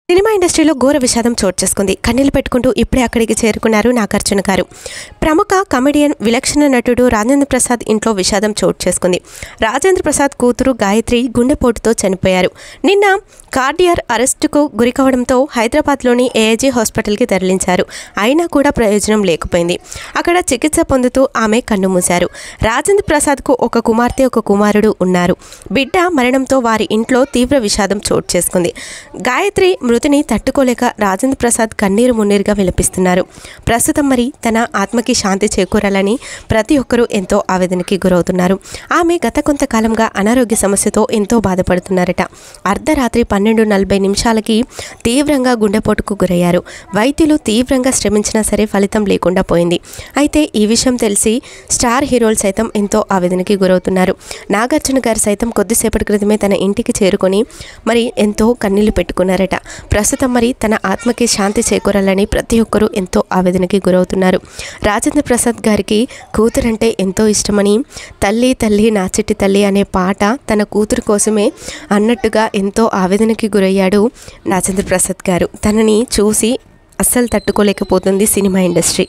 Cinema ఇండస్ట్రీలో ఘోర విషాదం చోటు చేసుకుంది. కన్నీళ్లు పెట్టుకుంటూ ఇప్పుడే అక్కడికి చేరుకున్నారు నాగార్జున గారు. ప్రముఖ కమెడియన్, విలక్షణ నటుడు రాజేంద్ర ప్రసాద్ ఇంట్లో విషాదం చోటు చేసుకుంది. రాజేంద్ర ప్రసాద్ కూతురు గాయత్రి గుండెపోటుతో చనిపోయారు. నిన్న కార్డియాక్ అరెస్టుకు గురికావడంతో హైదరాబాద్లోని ఏఐజీ హాస్పిటల్కి తరలించారు. అయినా కూడా ప్రయోజనం లేకపోయింది. అక్కడ చికిత్స పొందుతూ ఆమె కన్నుమూశారు. రాజేంద్ర ప్రసాద్కు ఒక కుమార్తె, ఒక కుమారుడు ఉన్నారు. బిడ్డ మరణంతో వారి ఇంట్లో తీవ్ర విషాదం చోటు చేసుకుంది. గాయత్రి మృతిని తట్టుకోలేక రాజేంద్ర ప్రసాద్ కన్నీరు మున్నీరుగా విలపిస్తున్నారు. ప్రస్తుతం మరి తన ఆత్మకి శాంతి చేకూరాలని ప్రతి ఒక్కరూ ఎంతో ఆవేదనకి గురవుతున్నారు. ఆమె గత కొంతకాలంగా అనారోగ్య సమస్యతో ఎంతో బాధపడుతున్నారట. అర్ధరాత్రి 12:40 తీవ్రంగా గుండెపోటుకు గురయ్యారు. వైద్యులు తీవ్రంగా శ్రమించినా సరే ఫలితం లేకుండా పోయింది. అయితే ఈ విషయం తెలిసి స్టార్ హీరోలు సైతం ఎంతో ఆవేదనకి గురవుతున్నారు. నాగార్జున గారు సైతం కొద్దిసేపటి క్రితమే తన ఇంటికి చేరుకొని మరి ఎంతో కన్నీళ్లు పెట్టుకున్నారట. ప్రస్తుతం మరి తన ఆత్మకి శాంతి చేకూరాలని ప్రతి ఒక్కరూ ఎంతో ఆవేదనకి గురవుతున్నారు. రాజేంద్ర ప్రసాద్ గారికి కూతురంటే ఎంతో ఇష్టమని తల్లి తల్లి నా చిట్టి తల్లి అనే పాట తన కూతురు కోసమే అన్నట్టుగా ఎంతో ఆవేదనకి గురయ్యాడు రాజేంద్ర ప్రసాద్ గారు. తనని చూసి అస్సలు తట్టుకోలేకపోతుంది సినిమా ఇండస్ట్రీ.